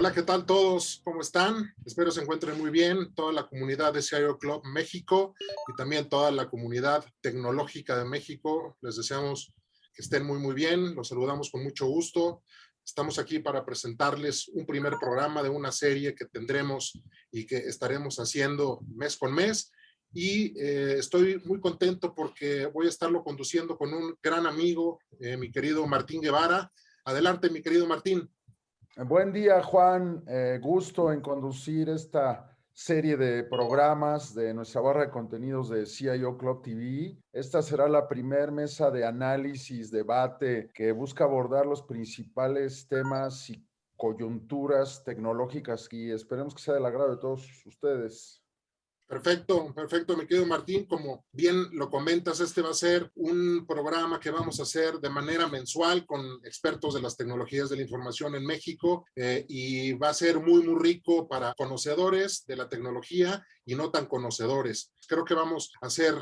Hola, ¿qué tal todos? ¿Cómo están? Espero se encuentren muy bien, toda la comunidad de CIO Club México y también toda la comunidad tecnológica de México. Les deseamos que estén muy bien, los saludamos con mucho gusto. Estamos aquí para presentarles un primer programa de una serie que tendremos y que estaremos haciendo mes con mes. Y estoy muy contento porque voy a estarlo conduciendo con un gran amigo, mi querido Martín Guevara. Adelante, mi querido Martín. Buen día, Juan. Gusto en conducir esta serie de programas de nuestra barra de contenidos de CIO Club TV. Esta será la primer mesa de análisis, debate, que busca abordar los principales temas y coyunturas tecnológicas y esperemos que sea del agrado de todos ustedes. Perfecto, mi querido Martín. Como bien lo comentas, este va a ser un programa que vamos a hacer de manera mensual con expertos de las tecnologías de la información en México y va a ser muy rico para conocedores de la tecnología y no tan conocedores. Creo que vamos a hacer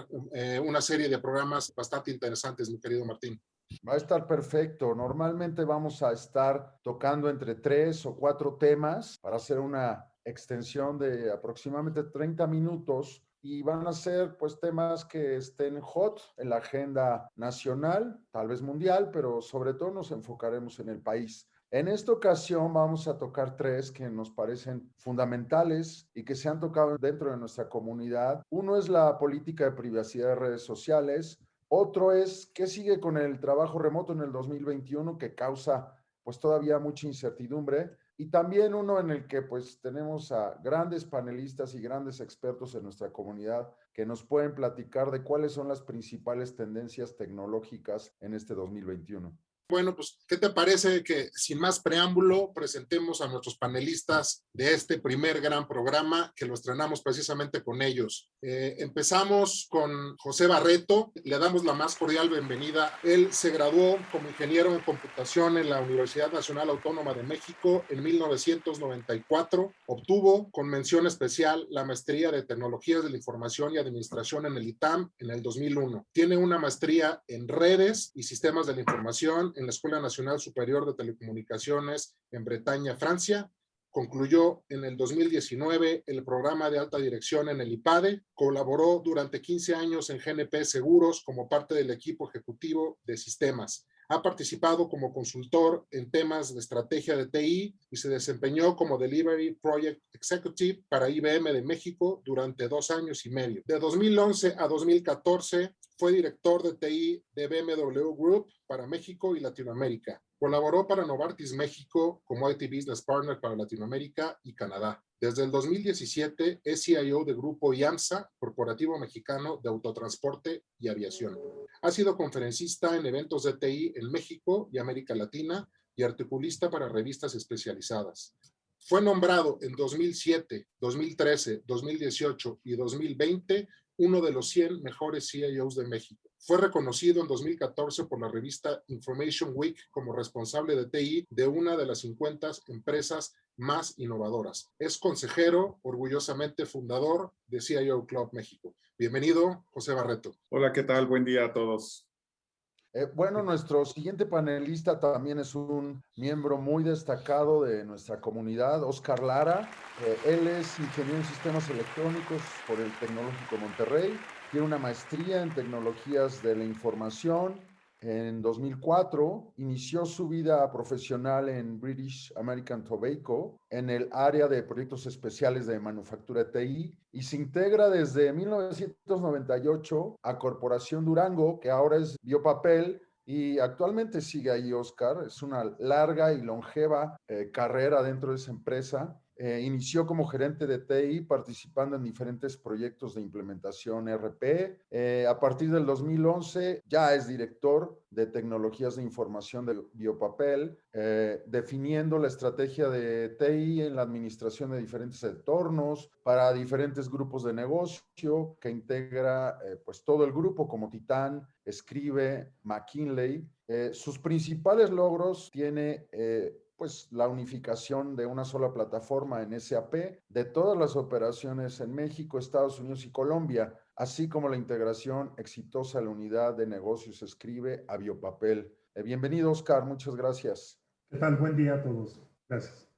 una serie de programas bastante interesantes, mi querido Martín. Va a estar perfecto. Normalmente vamos a estar tocando entre 3 o 4 temas para hacer una extensión de aproximadamente 30 minutos y van a ser pues temas que estén hot en la agenda nacional, tal vez mundial, pero sobre todo nos enfocaremos en el país. En esta ocasión vamos a tocar 3 que nos parecen fundamentales y que se han tocado dentro de nuestra comunidad. Uno es la política de privacidad de redes sociales. Otro es qué sigue con el trabajo remoto en el 2021 que causa pues todavía mucha incertidumbre y también uno en el que pues tenemos a grandes panelistas y grandes expertos en nuestra comunidad que nos pueden platicar de cuáles son las principales tendencias tecnológicas en este 2021. Bueno, pues, ¿qué te parece que sin más preámbulo presentemos a nuestros panelistas de este primer gran programa que lo estrenamos precisamente con ellos? Empezamos con José Barreto, le damos la más cordial bienvenida. Él se graduó como ingeniero en computación en la Universidad Nacional Autónoma de México en 1994. Obtuvo con mención especial la maestría de Tecnologías de la Información y Administración en el ITAM en el 2001. Tiene una maestría en redes y sistemas de la información en la Escuela Nacional Superior de Telecomunicaciones en Bretaña, Francia. Concluyó en el 2019 el programa de alta dirección en el IPADE. Colaboró durante 15 años en GNP Seguros como parte del equipo ejecutivo de sistemas. Ha participado como consultor en temas de estrategia de TI y se desempeñó como Delivery Project Executive para IBM de México durante 2 años y medio. De 2011 a 2014 fue director de TI de BMW Group para México y Latinoamérica. Colaboró para Novartis México como IT Business Partner para Latinoamérica y Canadá. Desde el 2017 es CIO de Grupo IAMSA, Corporativo Mexicano de Autotransporte y Aviación. Ha sido conferencista en eventos de TI en México y América Latina y articulista para revistas especializadas. Fue nombrado en 2007, 2013, 2018 y 2020 uno de los 100 mejores CIOs de México. Fue reconocido en 2014 por la revista Information Week como responsable de TI de una de las 50 empresas más innovadoras. Es consejero, orgullosamente fundador de CIO Club México. Bienvenido, José Barreto. Hola, ¿qué tal? Buen día a todos. Bueno, nuestro siguiente panelista también es un miembro muy destacado de nuestra comunidad, Oscar Lara. Él es ingeniero en sistemas electrónicos por el Tecnológico Monterrey. Tiene una maestría en tecnologías de la información. En 2004 inició su vida profesional en British American Tobacco en el área de proyectos especiales de manufactura TI y se integra desde 1998 a Corporación Durango, que ahora es Biopapel, y actualmente sigue ahí Oscar. Es una larga y longeva carrera dentro de esa empresa. Inició como gerente de TI participando en diferentes proyectos de implementación RP. A partir del 2011 ya es director de tecnologías de información de Biopapel, definiendo la estrategia de TI en la administración de diferentes entornos para diferentes grupos de negocio que integra pues todo el grupo como Titán, Escribe, McKinsey. Sus principales logros tiene pues la unificación de una sola plataforma en SAP de todas las operaciones en México, Estados Unidos y Colombia, así como la integración exitosa de la unidad de negocios Escribe a Biopapel. Bienvenido, Oscar, muchas gracias. ¿Qué tal? Buen día a todos. Gracias.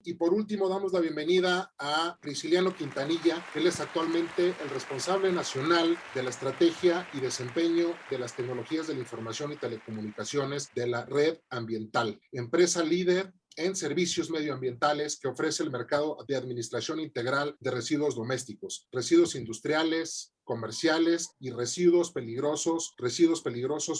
Y por último, damos la bienvenida a Prisciliano Quintanilla. Él es actualmente el responsable nacional de la estrategia y desempeño de las tecnologías de la información y telecomunicaciones de la Red Ambiental, empresa líder en servicios medioambientales que ofrece el mercado de administración integral de residuos domésticos, residuos industriales, comerciales y residuos peligrosos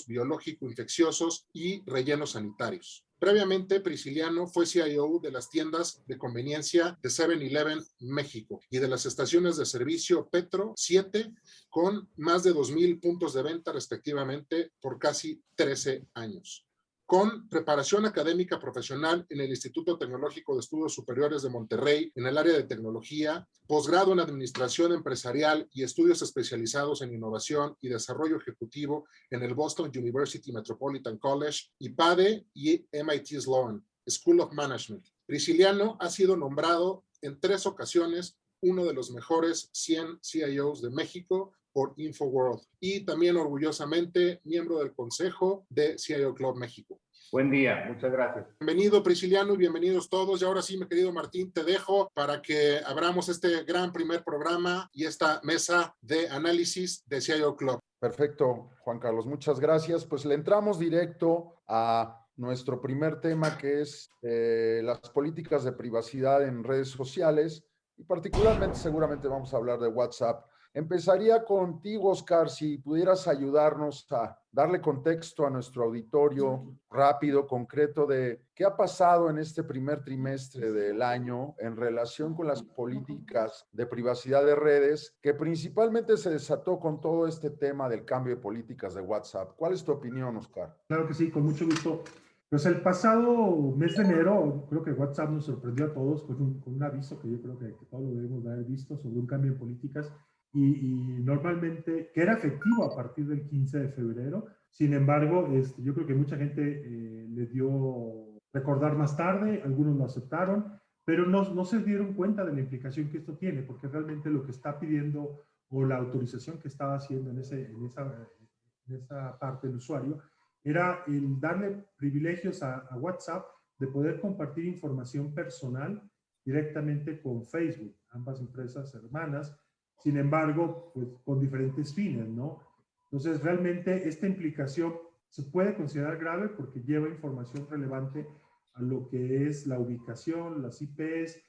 biológico-infecciosos y rellenos sanitarios. Previamente, Prisciliano fue CIO de las tiendas de conveniencia de 7-Eleven México y de las estaciones de servicio Petro 7 con más de 2,000 puntos de venta respectivamente por casi 13 años. Con preparación académica profesional en el Instituto Tecnológico de Estudios Superiores de Monterrey en el área de tecnología, posgrado en administración empresarial y estudios especializados en innovación y desarrollo ejecutivo en el Boston University Metropolitan College y PADE y MIT Sloan School of Management. Prisciliano ha sido nombrado en 3 ocasiones uno de los mejores 100 CIOs de México por InfoWorld y también orgullosamente miembro del Consejo de CIO Club México. Buen día, muchas gracias. Bienvenido Prisciliano y bienvenidos todos. Y ahora sí, mi querido Martín, te dejo para que abramos este gran primer programa y esta mesa de análisis de CIO Club. Perfecto, Juan Carlos, muchas gracias. Pues le entramos directo a nuestro primer tema, que es las políticas de privacidad en redes sociales y particularmente seguramente vamos a hablar de WhatsApp. Empezaría contigo, Oscar, si pudieras ayudarnos a darle contexto a nuestro auditorio rápido, concreto, de qué ha pasado en este primer trimestre del año en relación con las políticas de privacidad de redes, que principalmente se desató con todo este tema del cambio de políticas de WhatsApp. ¿Cuál es tu opinión, Oscar? Claro que sí, con mucho gusto. Pues el pasado mes de enero, creo que WhatsApp nos sorprendió a todos con un aviso que yo creo que todos lo debemos de haber visto sobre un cambio en políticas y normalmente, que era efectivo a partir del 15 de febrero. Sin embargo, yo creo que mucha gente le dio recordar más tarde, algunos lo aceptaron, pero no se dieron cuenta de la implicación que esto tiene, porque realmente lo que está pidiendo o la autorización que estaba haciendo en esa parte del usuario era el darle privilegios a WhatsApp de poder compartir información personal directamente con Facebook, ambas empresas hermanas, sin embargo, pues con diferentes fines, ¿no? Entonces, realmente esta implicación se puede considerar grave porque lleva información relevante a lo que es la ubicación, las IPs,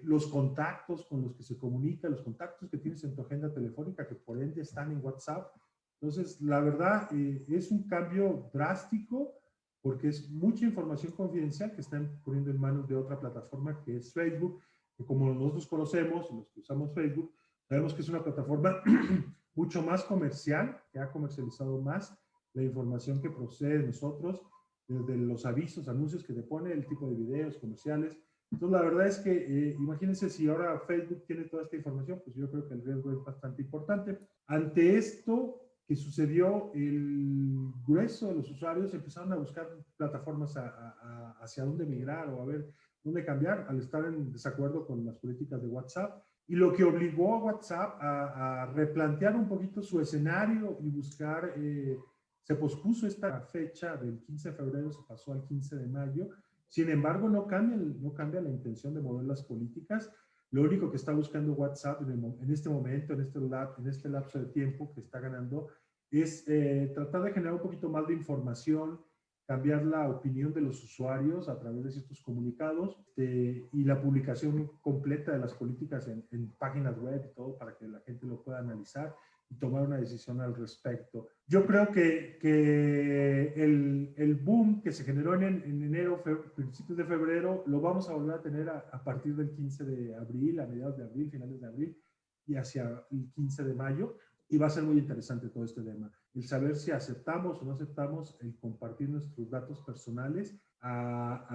los contactos con los que se comunica, los contactos que tienes en tu agenda telefónica, que por ende están en WhatsApp. Entonces, la verdad, es un cambio drástico porque es mucha información confidencial que están poniendo en manos de otra plataforma que es Facebook, que como nosotros conocemos, los que usamos Facebook, sabemos que es una plataforma mucho más comercial, que ha comercializado más la información que procede de nosotros, desde los avisos, anuncios que te pone, el tipo de videos, comerciales. Entonces, la verdad es que imagínense si ahora Facebook tiene toda esta información, pues yo creo que el riesgo es bastante importante. Ante esto que sucedió, el grueso de los usuarios empezaron a buscar plataformas hacia dónde migrar o a ver dónde cambiar al estar en desacuerdo con las políticas de WhatsApp. Y lo que obligó a WhatsApp a replantear un poquito su escenario y buscar, se pospuso esta fecha del 15 de febrero, se pasó al 15 de mayo. Sin embargo, no cambia la intención de mover las políticas. Lo único que está buscando WhatsApp en este momento, en este lapso de tiempo que está ganando, es tratar de generar un poquito más de información, cambiar la opinión de los usuarios a través de ciertos comunicados y la publicación completa de las políticas en páginas web y todo para que la gente lo pueda analizar y tomar una decisión al respecto. Yo creo que el boom que se generó en enero, principios de febrero, lo vamos a volver a tener a partir del 15 de abril, a mediados de abril, finales de abril y hacia el 15 de mayo. Y va a ser muy interesante todo este tema. El saber si aceptamos o no aceptamos el compartir nuestros datos personales a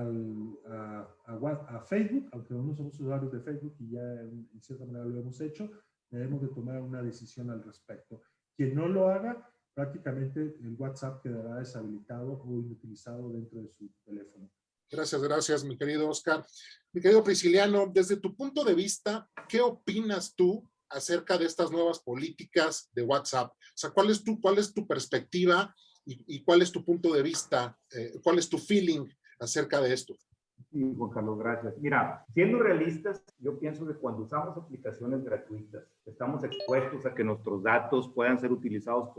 Facebook, aunque no somos usuarios de Facebook y ya en cierta manera lo hemos hecho, debemos de tomar una decisión al respecto. Quien no lo haga, prácticamente el WhatsApp quedará deshabilitado o inutilizado dentro de su teléfono. Gracias, mi querido Oscar. Mi querido Prisciliano, desde tu punto de vista, ¿qué opinas tú acerca de estas nuevas políticas de WhatsApp? O sea, ¿cuál es tu perspectiva y cuál es tu punto de vista? ¿Cuál es tu feeling acerca de esto? Sí, Juan Carlos, gracias. Mira, siendo realistas, yo pienso que cuando usamos aplicaciones gratuitas, estamos expuestos a que nuestros datos puedan ser utilizados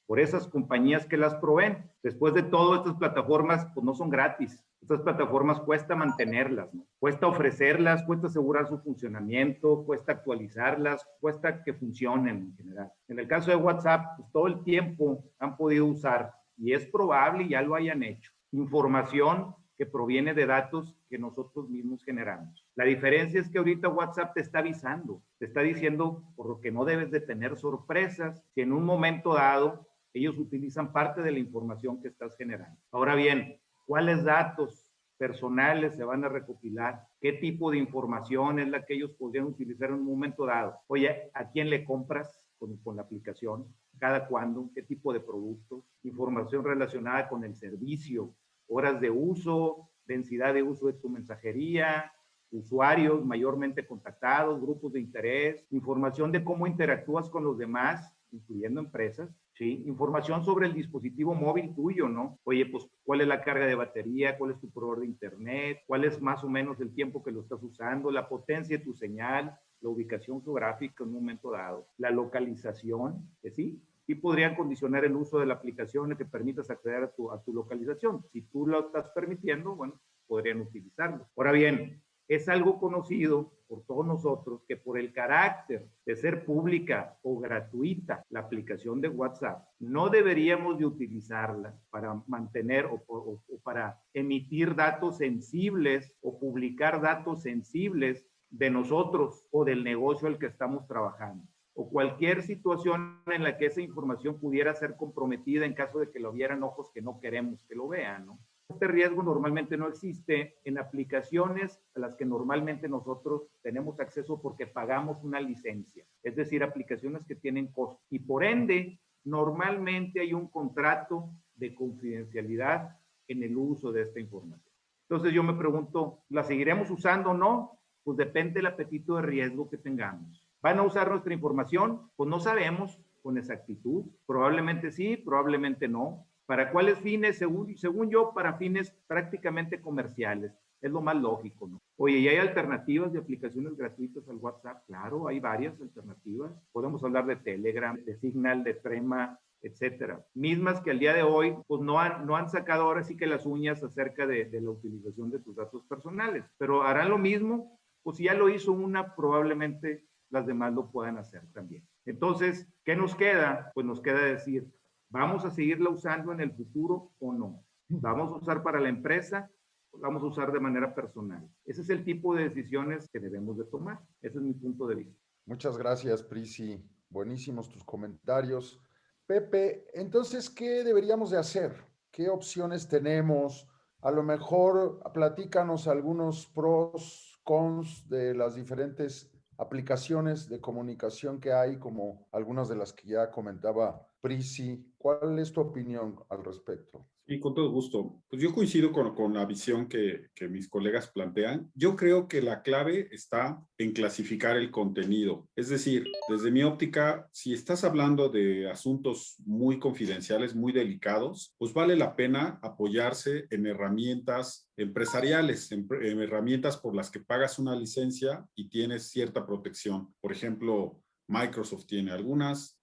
por esas compañías que las proveen. Después de todo, estas plataformas pues, no son gratis. Estas plataformas cuesta mantenerlas, ¿no? Cuesta ofrecerlas, cuesta asegurar su funcionamiento, cuesta actualizarlas, cuesta que funcionen en general. En el caso de WhatsApp, pues, todo el tiempo han podido usar, y es probable y ya lo hayan hecho, información que proviene de datos que nosotros mismos generamos. La diferencia es que ahorita WhatsApp te está avisando, te está diciendo por lo que no debes de tener sorpresas si en un momento dado ellos utilizan parte de la información que estás generando. Ahora bien, ¿cuáles datos personales se van a recopilar? ¿Qué tipo de información es la que ellos podrían utilizar en un momento dado? Oye, ¿a quién le compras con la aplicación? ¿Cada cuándo? ¿Qué tipo de productos? Información relacionada con el servicio, horas de uso, densidad de uso de tu mensajería, usuarios mayormente contactados, grupos de interés, información de cómo interactúas con los demás, incluyendo empresas, ¿sí? Información sobre el dispositivo móvil tuyo, ¿no? Oye, pues, ¿cuál es la carga de batería? ¿Cuál es tu proveedor de internet? ¿Cuál es más o menos el tiempo que lo estás usando? La potencia de tu señal, la ubicación geográfica en un momento dado, la localización, ¿sí? Y podrían condicionar el uso de la aplicación que permitas acceder a tu localización. Si tú lo estás permitiendo, bueno, podrían utilizarlo. Ahora bien, es algo conocido por todos nosotros que por el carácter de ser pública o gratuita la aplicación de WhatsApp, no deberíamos de utilizarla para mantener o para emitir datos sensibles o publicar datos sensibles de nosotros o del negocio al que estamos trabajando, o cualquier situación en la que esa información pudiera ser comprometida en caso de que lo vieran ojos que no queremos que lo vean, ¿no? Este riesgo normalmente no existe en aplicaciones a las que normalmente nosotros tenemos acceso porque pagamos una licencia, es decir, aplicaciones que tienen costo. Y por ende, normalmente hay un contrato de confidencialidad en el uso de esta información. Entonces yo me pregunto, ¿la seguiremos usando o no? Pues depende del apetito de riesgo que tengamos. ¿Van a usar nuestra información? Pues no sabemos con exactitud. Probablemente sí, probablemente no. ¿Para cuáles fines? Según yo, para fines prácticamente comerciales. Es lo más lógico, ¿no? Oye, ¿y hay alternativas de aplicaciones gratuitas al WhatsApp? Claro, hay varias alternativas. Podemos hablar de Telegram, de Signal, de Trema, etcétera. Mismas que al día de hoy, pues no han sacado ahora sí que las uñas acerca de la utilización de tus datos personales. Pero harán lo mismo, pues si ya lo hizo una, probablemente las demás lo puedan hacer también. Entonces, ¿qué nos queda? Pues nos queda decir, ¿vamos a seguirla usando en el futuro o no? ¿Vamos a usar para la empresa o vamos a usar de manera personal? Ese es el tipo de decisiones que debemos de tomar. Ese es mi punto de vista. Muchas gracias, Prisi. Buenísimos tus comentarios. Pepe, entonces, ¿qué deberíamos de hacer? ¿Qué opciones tenemos? A lo mejor platícanos algunos pros, cons de las diferentes aplicaciones de comunicación que hay, como algunas de las que ya comentaba Prisi. ¿Cuál es tu opinión al respecto? Y con todo gusto. Pues yo coincido con la visión que mis colegas plantean. Yo creo que la clave está en clasificar el contenido. Es decir, desde mi óptica, si estás hablando de asuntos muy confidenciales, muy delicados, pues vale la pena apoyarse en herramientas empresariales, en herramientas por las que pagas una licencia y tienes cierta protección. Por ejemplo, Microsoft tiene algunas,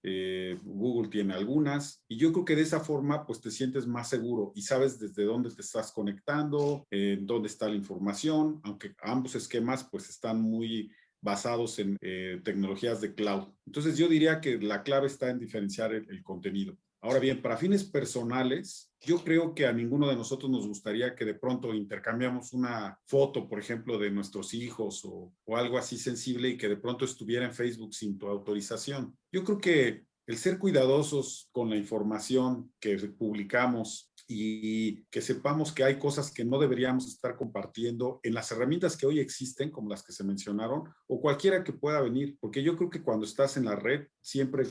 Google tiene algunas, y yo creo que de esa forma pues te sientes más seguro y sabes desde dónde te estás conectando, dónde está la información, aunque ambos esquemas pues están muy basados en tecnologías de cloud. Entonces yo diría que la clave está en diferenciar el contenido. Ahora bien, para fines personales, yo creo que a ninguno de nosotros nos gustaría que de pronto intercambiamos una foto, por ejemplo, de nuestros hijos o algo así sensible y que de pronto estuviera en Facebook sin tu autorización. Yo creo que el ser cuidadosos con la información que publicamos y que sepamos que hay cosas que no deberíamos estar compartiendo en las herramientas que hoy existen, como las que se mencionaron, o cualquiera que pueda venir, porque yo creo que cuando estás en la red siempre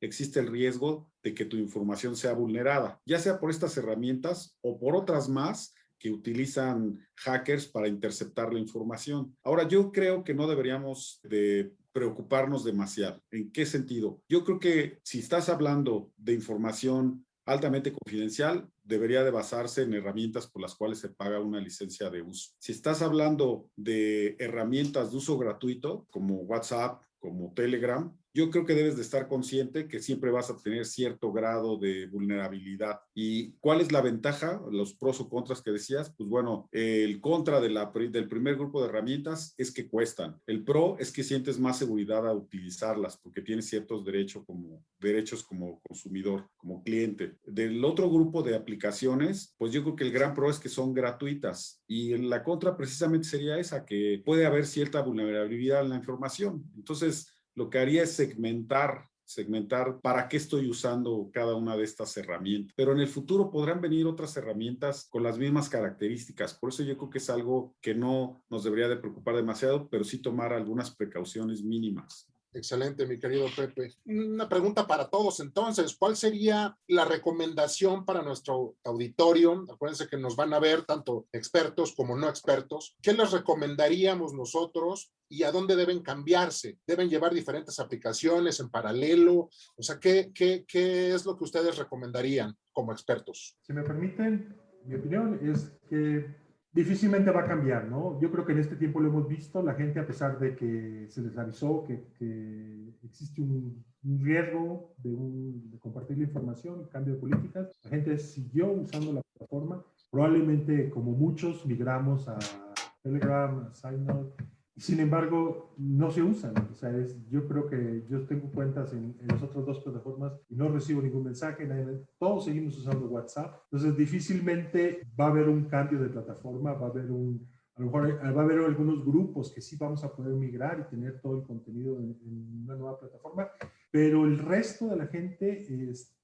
existe el riesgo de que tu información sea vulnerada, ya sea por estas herramientas o por otras más que utilizan hackers para interceptar la información. Ahora, yo creo que no deberíamos de preocuparnos demasiado. ¿En qué sentido? Yo creo que si estás hablando de información altamente confidencial, debería de basarse en herramientas por las cuales se paga una licencia de uso. Si estás hablando de herramientas de uso gratuito, como WhatsApp, como Telegram, yo creo que debes de estar consciente que siempre vas a tener cierto grado de vulnerabilidad. ¿Y cuál es la ventaja? Los pros o contras que decías. Pues bueno, el contra del primer grupo de herramientas es que cuestan. El pro es que sientes más seguridad a utilizarlas porque tienes ciertos derechos como consumidor, como cliente. Del otro grupo de aplicaciones, pues yo creo que el gran pro es que son gratuitas. Y la contra precisamente sería esa, que puede haber cierta vulnerabilidad en la información. Entonces, lo que haría es segmentar para qué estoy usando cada una de estas herramientas. Pero en el futuro podrán venir otras herramientas con las mismas características. Por eso yo creo que es algo que no nos debería de preocupar demasiado, pero sí tomar algunas precauciones mínimas. Excelente, mi querido Pepe. Una pregunta para todos entonces. ¿Cuál sería la recomendación para nuestro auditorio? Acuérdense que nos van a ver tanto expertos como no expertos. ¿Qué les recomendaríamos nosotros y a dónde deben cambiarse? ¿Deben llevar diferentes aplicaciones en paralelo? O sea, ¿qué es lo que ustedes recomendarían como expertos? Si me permiten, mi opinión es que difícilmente va a cambiar, ¿no? Yo creo que en este tiempo lo hemos visto, la gente, a pesar de que se les avisó que existe un riesgo de compartir la información, cambio de políticas, la gente siguió usando la plataforma. Probablemente, como muchos, migramos a Telegram, a Signal. Sin embargo, no se usan. O sea, yo creo que yo tengo cuentas en las otras dos plataformas y no recibo ningún mensaje. Todos seguimos usando WhatsApp. Entonces, difícilmente va a haber un cambio de plataforma. Va a haber a lo mejor va a haber algunos grupos que sí vamos a poder migrar y tener todo el contenido en una nueva plataforma. Pero el resto de la gente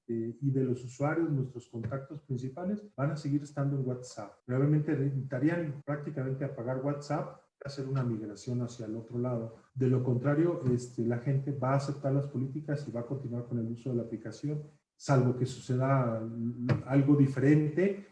y de los usuarios, nuestros contactos principales, van a seguir estando en WhatsApp. Probablemente necesitarían prácticamente apagar WhatsApp, hacer una migración hacia el otro lado. De lo contrario, la gente va a aceptar las políticas y va a continuar con el uso de la aplicación, salvo que suceda algo diferente.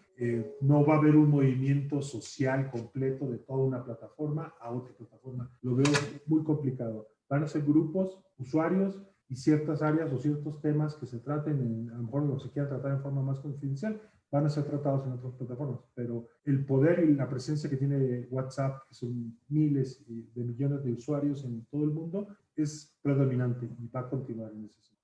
No va a haber un movimiento social completo de toda una plataforma a otra plataforma. Lo veo muy complicado. Van a ser grupos, usuarios y ciertas áreas o ciertos temas que se traten, a lo mejor no se quieran tratar en forma más confidencial, van a ser tratados en otras plataformas, pero el poder y la presencia que tiene WhatsApp, que son miles de millones de usuarios en todo el mundo, es predominante y va a continuar en ese sentido.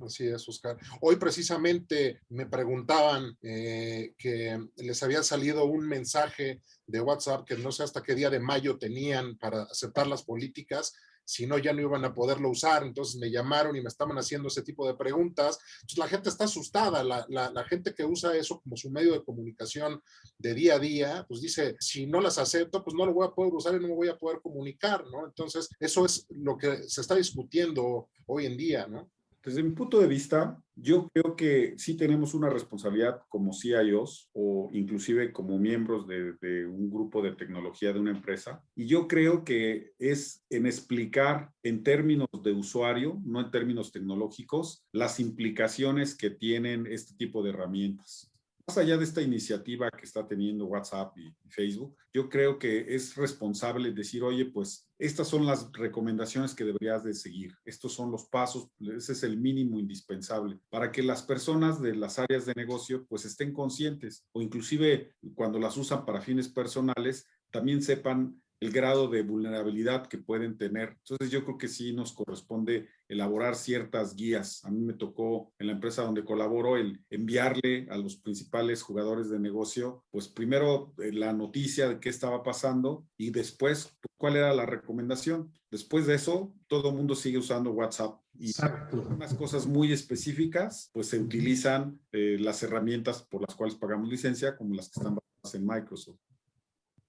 Así es, Oscar. Hoy precisamente me preguntaban que les había salido un mensaje de WhatsApp que no sé hasta qué día de mayo tenían para aceptar las políticas, si no ya no iban a poderlo usar. Entonces me llamaron y me estaban haciendo ese tipo de preguntas. Entonces la gente está asustada, la gente que usa eso como su medio de comunicación de día a día, pues dice, si no las acepto, pues no lo voy a poder usar y no me voy a poder comunicar, ¿no? Entonces eso es lo que se está discutiendo hoy en día, ¿no? Desde mi punto de vista, yo creo que sí tenemos una responsabilidad como CIOs o inclusive como miembros de un grupo de tecnología de una empresa. Y yo creo que es en explicar en términos de usuario, no en términos tecnológicos, las implicaciones que tienen este tipo de herramientas. Más allá de esta iniciativa que está teniendo WhatsApp y Facebook, yo creo que es responsable decir, oye, pues estas son las recomendaciones que deberías de seguir. Estos son los pasos, ese es el mínimo indispensable para que las personas de las áreas de negocio pues estén conscientes o inclusive cuando las usan para fines personales también sepan el grado de vulnerabilidad que pueden tener. Entonces yo creo que sí nos corresponde elaborar ciertas guías. A mí me tocó en la empresa donde colaboro el enviarle a los principales jugadores de negocio, pues primero la noticia de qué estaba pasando y después cuál era la recomendación. Después de eso, todo el mundo sigue usando WhatsApp. Y unas cosas muy específicas, pues se utilizan las herramientas por las cuales pagamos licencia, como las que están basadas en Microsoft.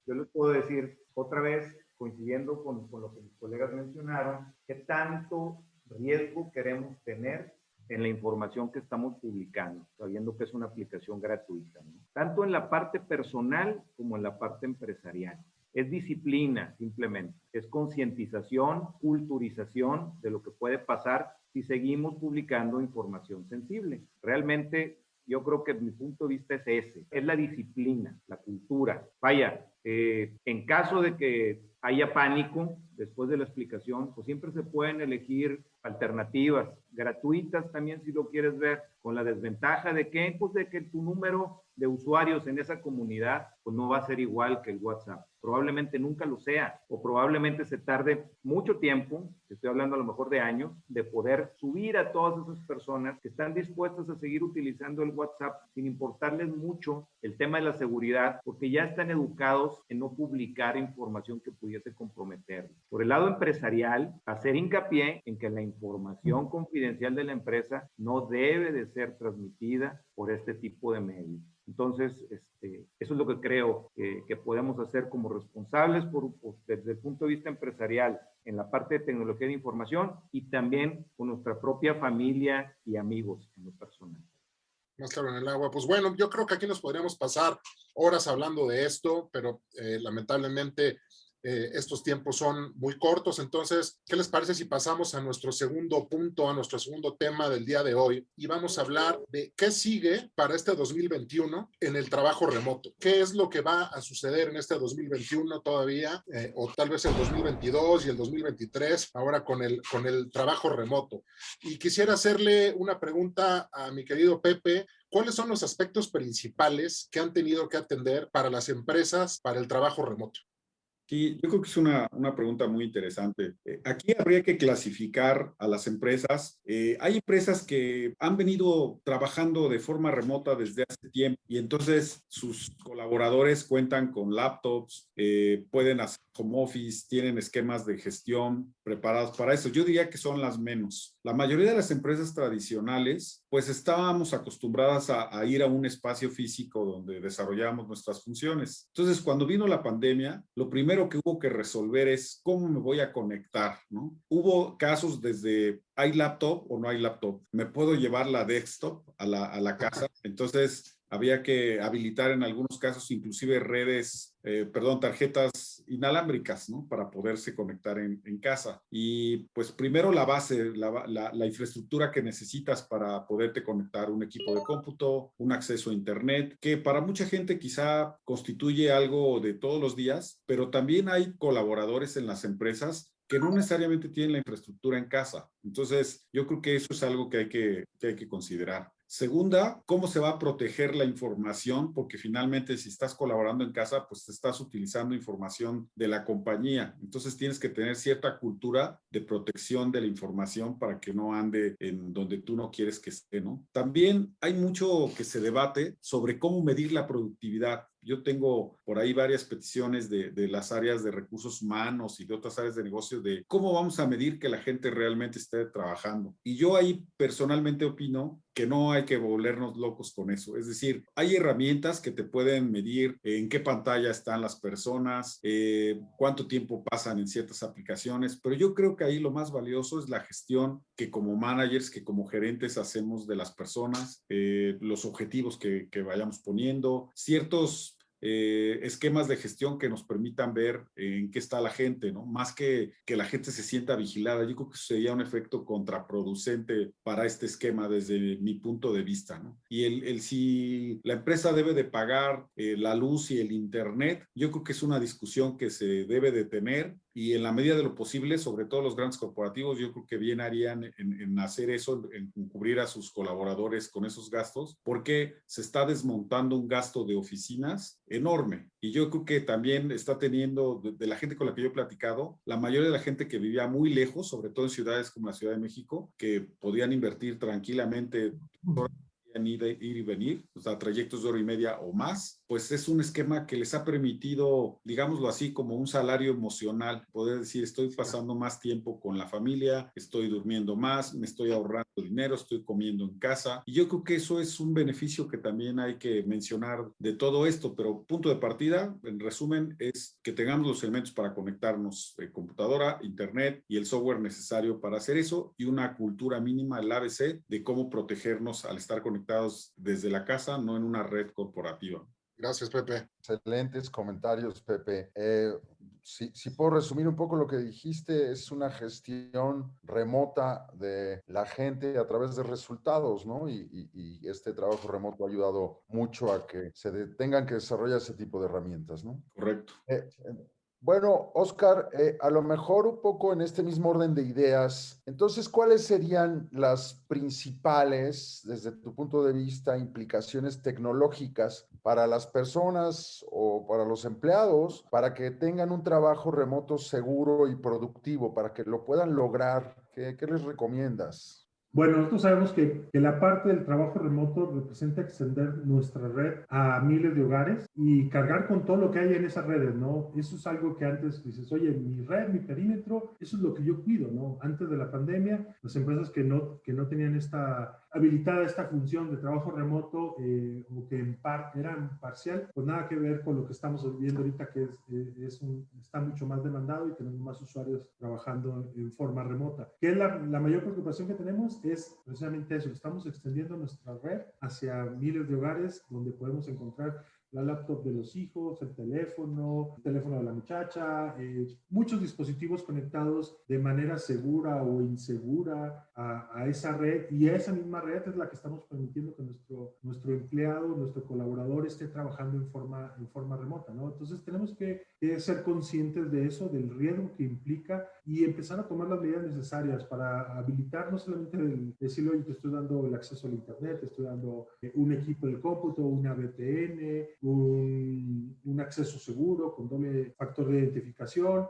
Yo les puedo decir otra vez, coincidiendo con lo que mis colegas mencionaron, qué tanto riesgo queremos tener en la información que estamos publicando, sabiendo que es una aplicación gratuita, ¿no? Tanto en la parte personal como en la parte empresarial. Es disciplina, simplemente. Es concientización, culturización de lo que puede pasar si seguimos publicando información sensible. Realmente, yo creo que mi punto de vista es ese, es la disciplina, la cultura. Vaya, en caso de que haya pánico, después de la explicación, pues siempre se pueden elegir alternativas gratuitas también si lo quieres ver, con la desventaja de que, pues de que tu número de usuarios en esa comunidad pues no va a ser igual que el WhatsApp. Probablemente nunca lo sea, o probablemente se tarde mucho tiempo, estoy hablando a lo mejor de años, de poder subir a todas esas personas que están dispuestas a seguir utilizando el WhatsApp sin importarles mucho el tema de la seguridad, porque ya están educados en no publicar información que pudiese comprometer. Por el lado empresarial, hacer hincapié en que la información confidencial de la empresa no debe de ser transmitida por este tipo de medios. Entonces, eso es lo que creo que podemos hacer como responsables desde el punto de vista empresarial en la parte de tecnología de información y también con nuestra propia familia y amigos en lo personal. Más claro en el agua. Pues bueno, yo creo que aquí nos podríamos pasar horas hablando de esto, pero lamentablemente estos tiempos son muy cortos. Entonces, ¿qué les parece si pasamos a nuestro segundo punto, a nuestro segundo tema del día de hoy? Y vamos a hablar de qué sigue para este 2021 en el trabajo remoto. ¿Qué es lo que va a suceder en este 2021 todavía? O tal vez el 2022 y el 2023, ahora con el trabajo remoto. Y quisiera hacerle una pregunta a mi querido Pepe. ¿Cuáles son los aspectos principales que han tenido que atender para las empresas para el trabajo remoto? Sí, yo creo que es una pregunta muy interesante. Aquí habría que clasificar a las empresas. Hay empresas que han venido trabajando de forma remota desde hace tiempo y entonces sus colaboradores cuentan con laptops, pueden hacer home office, tienen esquemas de gestión preparados para eso. Yo diría que son las menos. La mayoría de las empresas tradicionales, pues estábamos acostumbradas a ir a un espacio físico donde desarrollábamos nuestras funciones. Entonces, cuando vino la pandemia, lo primero que hubo que resolver es cómo me voy a conectar, ¿no? Hubo casos desde ¿hay laptop o no hay laptop? ¿Me puedo llevar la desktop a la casa? Entonces, había que habilitar en algunos casos inclusive tarjetas inalámbricas, ¿no? Para poderse conectar en casa. Y pues primero la base, la infraestructura que necesitas para poderte conectar, un equipo de cómputo, un acceso a internet, que para mucha gente quizá constituye algo de todos los días, pero también hay colaboradores en las empresas que no necesariamente tienen la infraestructura en casa. Entonces, yo creo que eso es algo que hay que considerar. Segunda, ¿cómo se va a proteger la información? Porque finalmente si estás colaborando en casa, pues estás utilizando información de la compañía. Entonces tienes que tener cierta cultura de protección de la información para que no ande en donde tú no quieres que esté, ¿no? También hay mucho que se debate sobre cómo medir la productividad. Yo tengo por ahí varias peticiones de las áreas de recursos humanos y de otras áreas de negocio de cómo vamos a medir que la gente realmente esté trabajando. Y yo ahí personalmente opino que no hay que volvernos locos con eso. Es decir, hay herramientas que te pueden medir en qué pantalla están las personas, cuánto tiempo pasan en ciertas aplicaciones, pero yo creo que ahí lo más valioso es la gestión que como managers, que como gerentes hacemos de las personas, los objetivos que vayamos poniendo, ciertos esquemas de gestión que nos permitan ver en qué está la gente, ¿no? Más que la gente se sienta vigilada. Yo creo que sería un efecto contraproducente para este esquema desde mi punto de vista, ¿no? Y si la empresa debe de pagar la luz y el internet, yo creo que es una discusión que se debe de tener y en la medida de lo posible, sobre todo los grandes corporativos, yo creo que bien harían en hacer eso, en cubrir a sus colaboradores con esos gastos, porque se está desmontando un gasto de oficinas enorme. Y yo creo que también está teniendo, de la gente con la que yo he platicado, la mayoría de la gente que vivía muy lejos, sobre todo en ciudades como la Ciudad de México, que podían invertir tranquilamente ir y venir, o sea, trayectos de hora y media o más, pues es un esquema que les ha permitido, digámoslo así, como un salario emocional, poder decir, estoy pasando más tiempo con la familia, estoy durmiendo más, me estoy ahorrando dinero, estoy comiendo en casa, y yo creo que eso es un beneficio que también hay que mencionar de todo esto, pero punto de partida, en resumen, es que tengamos los elementos para conectarnos, computadora, internet y el software necesario para hacer eso, y una cultura mínima, el ABC, de cómo protegernos al estar conectados desde la casa, no en una red corporativa. Gracias, Pepe. Excelentes comentarios, Pepe. Si puedo resumir un poco lo que dijiste, es una gestión remota de la gente a través de resultados, ¿no? Y este trabajo remoto ha ayudado mucho a que tengan que desarrollar ese tipo de herramientas, ¿no? Correcto. Bueno, Oscar, a lo mejor un poco en este mismo orden de ideas, entonces, ¿cuáles serían las principales, desde tu punto de vista, implicaciones tecnológicas para las personas o para los empleados para que tengan un trabajo remoto seguro y productivo, para que lo puedan lograr? ¿Qué les recomiendas? Bueno, nosotros sabemos que la parte del trabajo remoto representa extender nuestra red a miles de hogares y cargar con todo lo que hay en esas redes, ¿no? Eso es algo que antes dices, oye, mi red, mi perímetro, eso es lo que yo cuido, ¿no? Antes de la pandemia, las empresas que no tenían habilitada esta función de trabajo remoto o que eran parcial, pues nada que ver con lo que estamos viendo ahorita, que está mucho más demandado y tenemos más usuarios trabajando en forma remota. ¿Qué es la mayor preocupación que tenemos? Es precisamente eso, estamos extendiendo nuestra red hacia miles de hogares donde podemos encontrar la laptop de los hijos, el teléfono de la muchacha, muchos dispositivos conectados de manera segura o insegura a esa red, y esa misma red es la que estamos permitiendo que nuestro empleado, nuestro colaborador esté trabajando en forma remota, ¿no? Entonces tenemos que ser conscientes de eso, del riesgo que implica, y empezar a tomar las medidas necesarias para habilitar no solamente decirle, oye, te estoy dando el acceso al internet, te estoy dando un equipo de cómputo, una VPN, un acceso seguro con doble factor de identificación.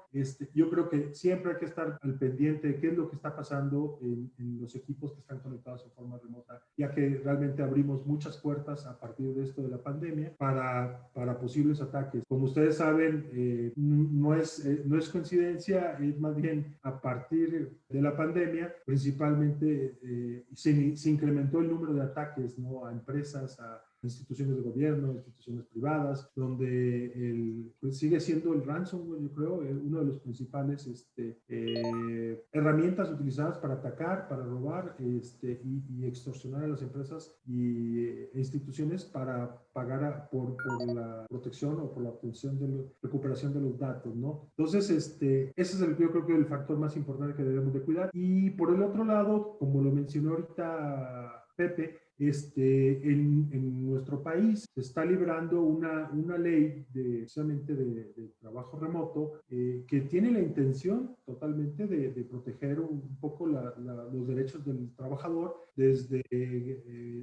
Yo creo que siempre hay que estar al pendiente de qué es lo que está pasando en los equipos que están conectados en forma remota, ya que realmente abrimos muchas puertas a partir de esto de la pandemia para posibles ataques. Como ustedes saben, no es coincidencia, es más bien a partir de la pandemia, principalmente se incrementó el número de ataques, ¿no? A empresas, a instituciones de gobierno, instituciones privadas, donde pues sigue siendo el ransomware, yo creo, uno de los principales herramientas utilizadas para atacar, para robar y extorsionar a las empresas e instituciones para pagar por la protección o por la obtención de la recuperación de los datos, ¿no? Entonces, ese es yo creo que el factor más importante que debemos de cuidar. Y por el otro lado, como lo mencionó ahorita Pepe, en nuestro país se está librando una ley precisamente de trabajo remoto que tiene la intención totalmente de proteger un poco los derechos del trabajador, desde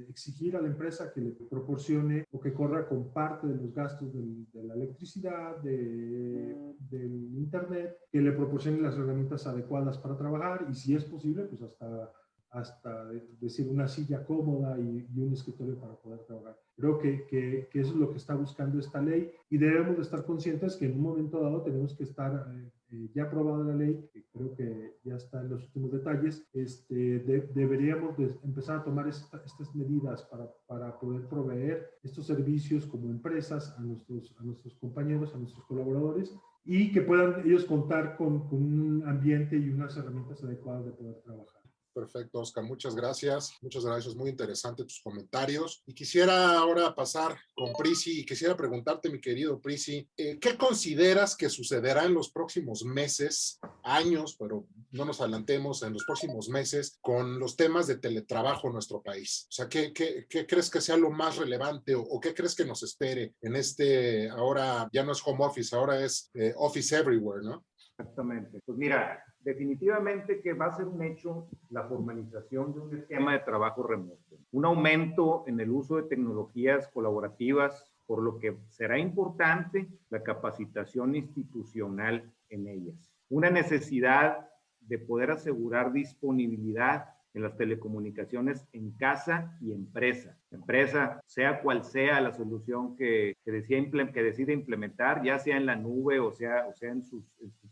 exigir a la empresa que le proporcione o que corra con parte de los gastos de la electricidad, del internet, que le proporcione las herramientas adecuadas para trabajar, y si es posible, pues hasta decir una silla cómoda y un escritorio para poder trabajar. Creo que eso es lo que está buscando esta ley, y debemos de estar conscientes que en un momento dado tenemos que estar ya aprobada la ley, que creo que ya está en los últimos detalles. Deberíamos de empezar a tomar estas medidas para poder proveer estos servicios como empresas a nuestros compañeros, a nuestros colaboradores, y que puedan ellos contar con un ambiente y unas herramientas adecuadas de poder trabajar. Perfecto, Oscar. Muchas gracias. Muchas gracias. Muy interesante tus comentarios. Y quisiera ahora pasar con Prisi y quisiera preguntarte, mi querido Prisi, ¿qué consideras que sucederá en los próximos meses, años, pero no nos adelantemos, en los próximos meses con los temas de teletrabajo en nuestro país? O sea, ¿qué crees que sea lo más relevante o qué crees que nos espere en ahora ya no es home office, ahora es office everywhere, ¿no? Exactamente. Pues mira, definitivamente que va a ser un hecho la formalización de un esquema de trabajo remoto, un aumento en el uso de tecnologías colaborativas, por lo que será importante la capacitación institucional en ellas. Una necesidad de poder asegurar disponibilidad en las telecomunicaciones en casa y empresa. Empresa, sea cual sea la solución que decida implementar, ya sea en la nube o sea en su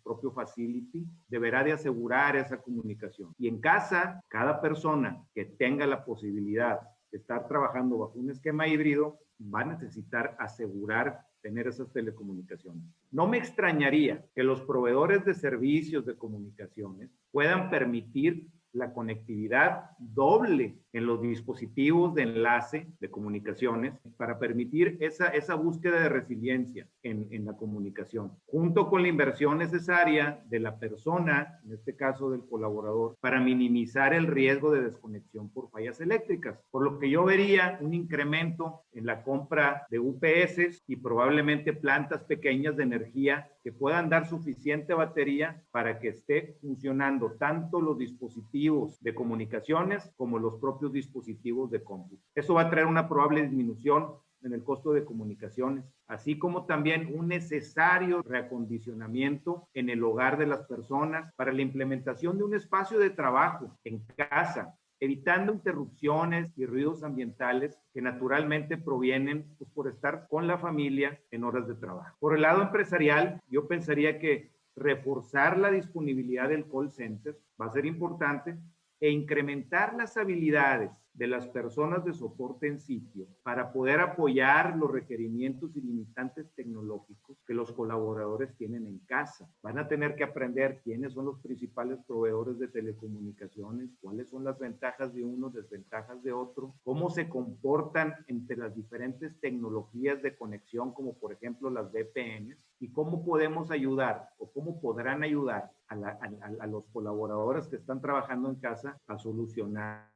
propio facility, deberá de asegurar esa comunicación. Y en casa, cada persona que tenga la posibilidad de estar trabajando bajo un esquema híbrido va a necesitar asegurar tener esas telecomunicaciones. No me extrañaría que los proveedores de servicios de comunicaciones puedan permitir la conectividad doble en los dispositivos de enlace de comunicaciones para permitir esa búsqueda de resiliencia en la comunicación, junto con la inversión necesaria de la persona, en este caso del colaborador, para minimizar el riesgo de desconexión por fallas eléctricas. Por lo que yo vería un incremento en la compra de UPS y probablemente plantas pequeñas de energía que puedan dar suficiente batería para que esté funcionando tanto los dispositivos de comunicaciones como los propios dispositivos de cómputo. Eso va a traer una probable disminución en el costo de comunicaciones, así como también un necesario reacondicionamiento en el hogar de las personas para la implementación de un espacio de trabajo en casa, evitando interrupciones y ruidos ambientales que naturalmente provienen pues, por estar con la familia en horas de trabajo. Por el lado empresarial, yo pensaría que reforzar la disponibilidad del call center va a ser importante e incrementar las habilidades de las personas de soporte en sitio para poder apoyar los requerimientos y limitantes tecnológicos que los colaboradores tienen en casa. Van a tener que aprender quiénes son los principales proveedores de telecomunicaciones, cuáles son las ventajas de uno, desventajas de otro, cómo se comportan entre las diferentes tecnologías de conexión, como por ejemplo las VPNs, y cómo podemos ayudar o cómo podrán ayudar a los colaboradores que están trabajando en casa a solucionar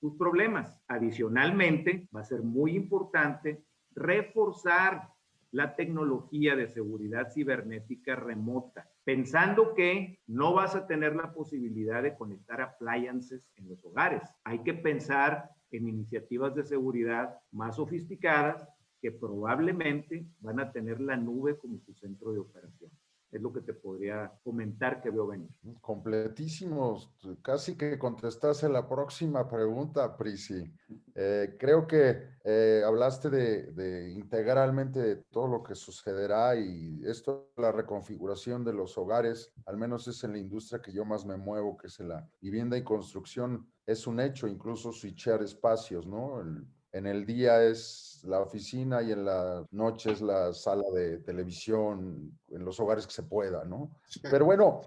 sus problemas. Adicionalmente, va a ser muy importante reforzar la tecnología de seguridad cibernética remota, pensando que no vas a tener la posibilidad de conectar appliances en los hogares. Hay que pensar en iniciativas de seguridad más sofisticadas que probablemente van a tener la nube como su centro de operación. Es lo que te podría comentar que veo venir. Completísimos, casi que contestaste la próxima pregunta, Prisi. Creo que hablaste de integralmente de todo lo que sucederá y esto, la reconfiguración de los hogares, al menos es en la industria que yo más me muevo, que es en la vivienda y construcción, es un hecho, incluso switchar espacios, ¿no? En el día es la oficina y en la noche es la sala de televisión, en los hogares que se pueda, ¿no? Pero bueno,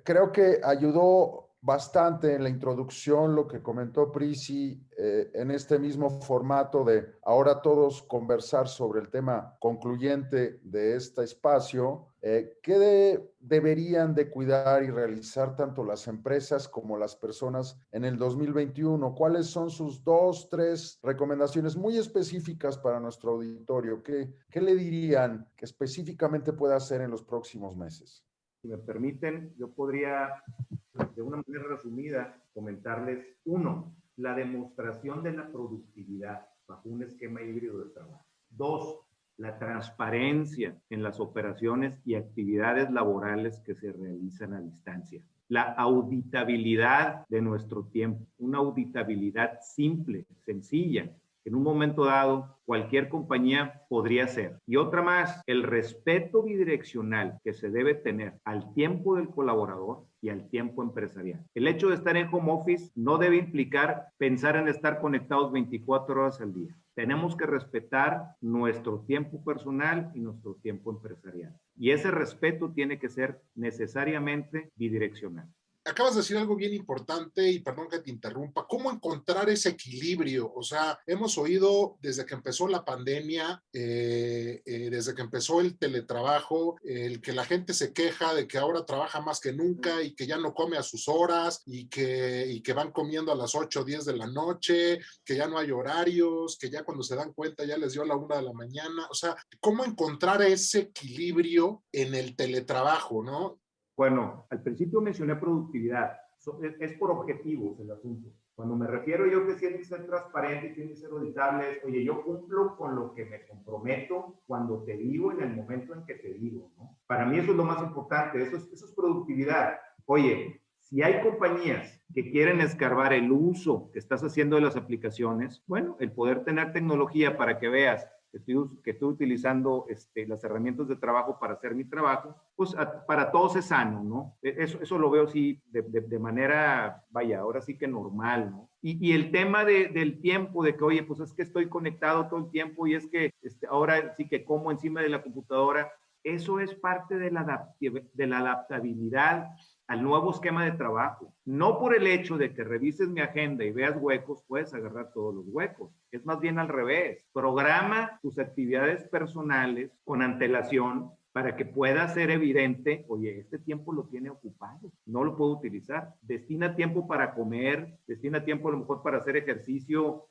creo que ayudó bastante en la introducción lo que comentó Prisi en este mismo formato de ahora todos conversar sobre el tema concluyente de este espacio. ¿Qué deberían de cuidar y realizar tanto las empresas como las personas en el 2021? ¿Cuáles son sus 2, 3 recomendaciones muy específicas para nuestro auditorio? ¿Qué le dirían que específicamente pueda hacer en los próximos meses? Si me permiten, yo podría, de una manera resumida, comentarles, 1, la demostración de la productividad bajo un esquema híbrido de trabajo. 2, la transparencia en las operaciones y actividades laborales que se realizan a distancia. La auditabilidad de nuestro tiempo, una auditabilidad simple, sencilla, en un momento dado cualquier compañía podría hacer. Y otra más, el respeto bidireccional que se debe tener al tiempo del colaborador y al tiempo empresarial. El hecho de estar en home office no debe implicar pensar en estar conectados 24 horas al día. Tenemos que respetar nuestro tiempo personal y nuestro tiempo empresarial. Y ese respeto tiene que ser necesariamente bidireccional. Acabas de decir algo bien importante y perdón que te interrumpa, ¿cómo encontrar ese equilibrio? O sea, hemos oído desde que empezó la pandemia, desde que empezó el teletrabajo, el que la gente se queja de que ahora trabaja más que nunca y que ya no come a sus horas y que van comiendo a las 8 o 10 de la noche, que ya no hay horarios, que ya cuando se dan cuenta ya les dio la 1 de la mañana. O sea, ¿cómo encontrar ese equilibrio en el teletrabajo, no? Bueno, al principio mencioné productividad. Es por objetivos el asunto. Cuando me refiero yo que tiene que ser transparente y tiene que ser auditable, es, oye, yo cumplo con lo que me comprometo cuando te digo en el momento en que te digo, ¿no? Para mí eso es lo más importante, eso es productividad. Oye, si hay compañías que quieren escarbar el uso que estás haciendo de las aplicaciones, bueno, el poder tener tecnología para que veas que estoy utilizando las herramientas de trabajo para hacer mi trabajo, pues para todos es sano, ¿no? Eso lo veo así de manera, vaya, ahora sí que normal, ¿no? Y el tema del tiempo, de que, oye, pues es que estoy conectado todo el tiempo y es que ahora sí que como encima de la computadora, eso es parte de la adaptabilidad al nuevo esquema de trabajo. No por el hecho de que revises mi agenda y veas huecos, puedes agarrar todos los huecos. Es más bien al revés. Programa tus actividades personales con antelación para que pueda ser evidente, oye, este tiempo lo tiene ocupado, no lo puedo utilizar. Destina tiempo para comer, destina tiempo a lo mejor para hacer ejercicio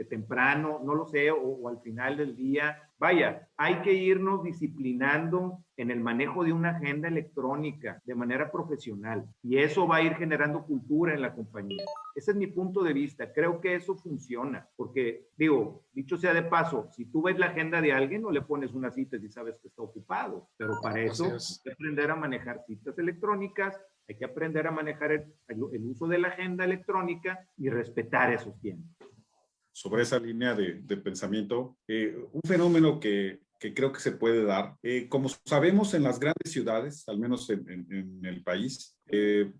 temprano, no lo sé, o al final del día. Vaya, hay que irnos disciplinando en el manejo de una agenda electrónica de manera profesional y eso va a ir generando cultura en la compañía. Ese es mi punto de vista. Creo que eso funciona porque, digo, dicho sea de paso, si tú ves la agenda de alguien, no le pones una cita si sabes que está ocupado, pero para eso hay que aprender a manejar citas electrónicas, hay que aprender a manejar el uso de la agenda electrónica y respetar esos tiempos. Sobre esa línea de pensamiento, un fenómeno que creo que se puede dar. Como sabemos en las grandes ciudades, al menos en el país,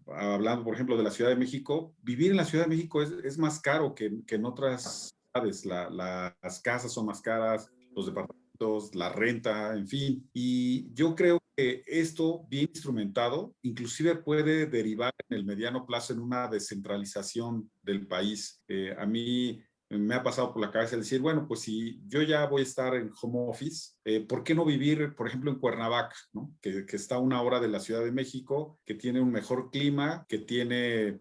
hablando por ejemplo de la Ciudad de México, vivir en la Ciudad de México es más caro que en otras ciudades. Las casas son más caras, los departamentos, la renta, en fin. Y yo creo que esto bien instrumentado inclusive puede derivar en el mediano plazo en una descentralización del país. A mí me ha pasado por la cabeza decir, bueno, pues si yo ya voy a estar en home office, ¿por qué no vivir, por ejemplo, en Cuernavaca, ¿no? Que está a 1 hora de la Ciudad de México, que tiene un mejor clima, que tiene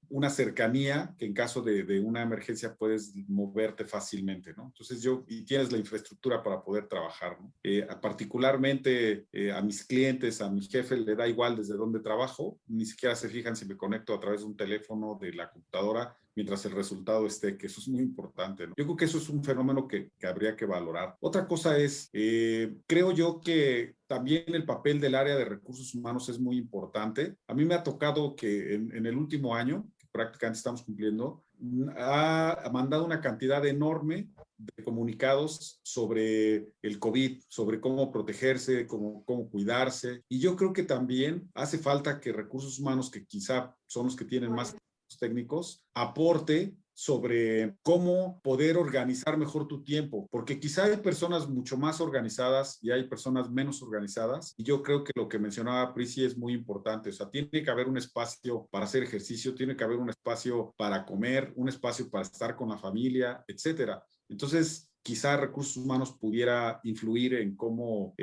una cercanía, que en caso de una emergencia puedes moverte fácilmente, ¿no? Entonces y tienes la infraestructura para poder trabajar, ¿no? Particularmente a mis clientes, a mi jefe, le da igual desde dónde trabajo, ni siquiera se fijan si me conecto a través de un teléfono, de la computadora, mientras el resultado esté, que eso es muy importante, ¿no? Yo creo que eso es un fenómeno que habría que valorar. Otra cosa es, creo yo que también el papel del área de recursos humanos es muy importante. A mí me ha tocado que en el último año, que prácticamente estamos cumpliendo, ha mandado una cantidad enorme de comunicados sobre el COVID, sobre cómo protegerse, cómo cuidarse. Y yo creo que también hace falta que recursos humanos, que quizá son los que tienen más técnicos, aporte sobre cómo poder organizar mejor tu tiempo, porque quizá hay personas mucho más organizadas y hay personas menos organizadas, y yo creo que lo que mencionaba Prisi es muy importante. O sea, tiene que haber un espacio para hacer ejercicio, tiene que haber un espacio para comer, un espacio para estar con la familia, etcétera. Entonces, quizá recursos humanos pudiera influir en cómo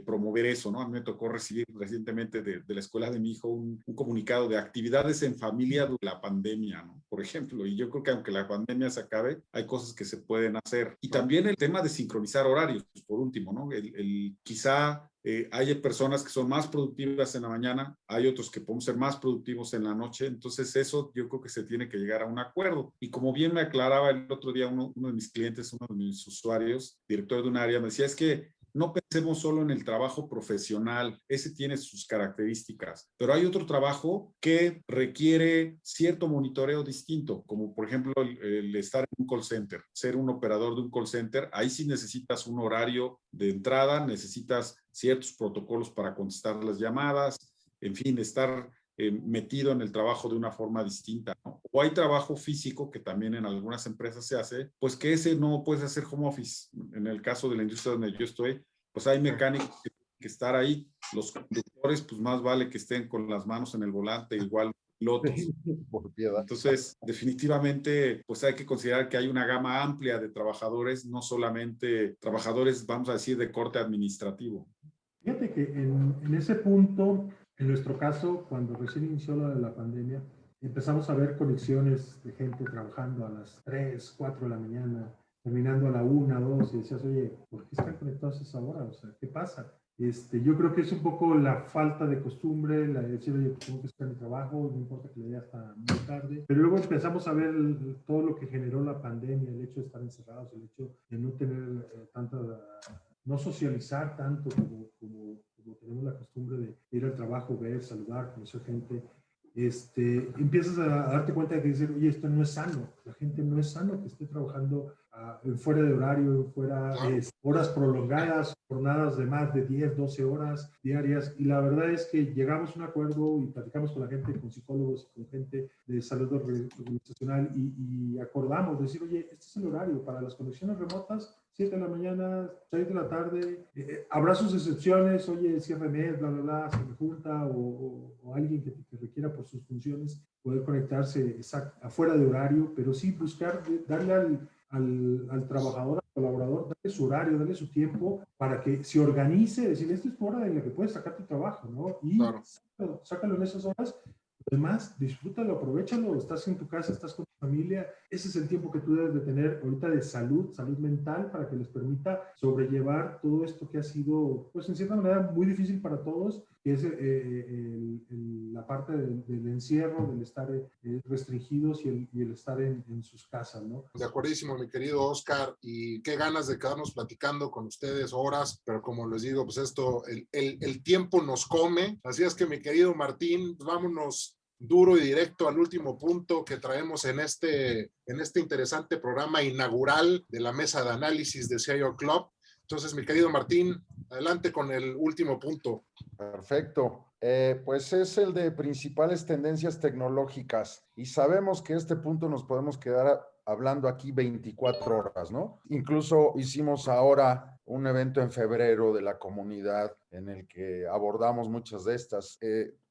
promover eso, ¿no? A mí me tocó recibir recientemente de la escuela de mi hijo un comunicado de actividades en familia durante la pandemia, ¿no? Por ejemplo, y yo creo que aunque la pandemia se acabe, hay cosas que se pueden hacer. Y también el tema de sincronizar horarios, pues, por último, ¿no? Quizá hay personas que son más productivas en la mañana, hay otros que podemos ser más productivos en la noche, entonces eso yo creo que se tiene que llegar a un acuerdo. Y como bien me aclaraba el otro día uno de mis clientes, uno de mis usuarios, director de un área, me decía, es que no pensemos solo en el trabajo profesional, ese tiene sus características, pero hay otro trabajo que requiere cierto monitoreo distinto, como por ejemplo el estar en un call center, ser un operador de un call center, ahí sí necesitas un horario de entrada, necesitas ciertos protocolos para contestar las llamadas, en fin, estar metido en el trabajo de una forma distinta, ¿no? O hay trabajo físico que también en algunas empresas se hace, pues que ese no puedes hacer home office. En el caso de la industria donde yo estoy, pues hay mecánicos que tienen que estar ahí. Los conductores, pues más vale que estén con las manos en el volante, igual pilotos. Por piedad. Entonces, definitivamente, pues hay que considerar que hay una gama amplia de trabajadores, no solamente trabajadores, vamos a decir, de corte administrativo. Fíjate que en ese punto, en nuestro caso, cuando recién inició la pandemia, empezamos a ver conexiones de gente trabajando a las 3, 4 de la mañana, terminando a la 1, 2, y decías, oye, ¿por qué están conectados a esa hora? O sea, ¿qué pasa? Yo creo que es un poco la falta de costumbre, la de decir, oye, pues tengo que estar en el trabajo, no importa que le dé hasta muy tarde. Pero luego empezamos a ver todo lo que generó la pandemia, el hecho de estar encerrados, el hecho de no tener no socializar tanto como tenemos la costumbre de ir al trabajo, ver, saludar, conocer gente. Empiezas a darte cuenta de que decir, oye, esto no es sano. La gente no es sano que esté trabajando fuera de horario, fuera horas prolongadas, jornadas de más de 10, 12 horas diarias. Y la verdad es que llegamos a un acuerdo y platicamos con la gente, con psicólogos, con gente de salud organizacional y acordamos decir, oye, este es el horario para las conexiones remotas, 7 de la mañana, 6 de la tarde, habrá sus excepciones, oye, cierre mes, bla, bla, bla, se me junta o alguien que requiera por sus funciones poder conectarse afuera de horario, pero sí buscar darle al trabajador, al colaborador, darle su horario, darle su tiempo para que se organice, decirle, esta es tu hora en la que puedes sacar tu trabajo, ¿no? Y claro, sácalo en esas horas. Además, disfrútalo, aprovechalo, estás en tu casa, estás con tu familia, ese es el tiempo que tú debes de tener ahorita de salud mental para que les permita sobrellevar todo esto que ha sido, pues en cierta manera, muy difícil para todos, que es la parte del encierro, del estar restringidos y el estar en sus casas, ¿no? De acuerdísimo, mi querido Oscar, y qué ganas de quedarnos platicando con ustedes horas, pero como les digo, pues esto, el tiempo nos come, así es que mi querido Martín, vámonos duro y directo al último punto que traemos en este interesante programa inaugural de la mesa de análisis de CIO Club. Entonces, mi querido Martín, adelante con el último punto. Perfecto. Pues es el de principales tendencias tecnológicas y sabemos que este punto nos podemos quedar hablando aquí 24 horas, ¿no? Incluso hicimos ahora un evento en febrero de la comunidad en el que abordamos muchas de estas.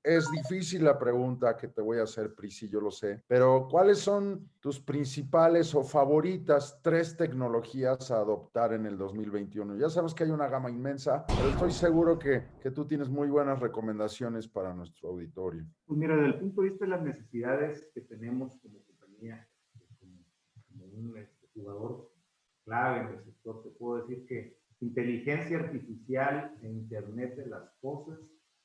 Es difícil la pregunta que te voy a hacer, Prisi, yo lo sé, pero ¿cuáles son tus principales o favoritas 3 tecnologías a adoptar en el 2021? Ya sabes que hay una gama inmensa, pero estoy seguro que tú tienes muy buenas recomendaciones para nuestro auditorio. Pues mira, desde el punto de vista de las necesidades que tenemos como compañía, como un jugador clave en el sector, te puedo decir que inteligencia artificial e Internet de las cosas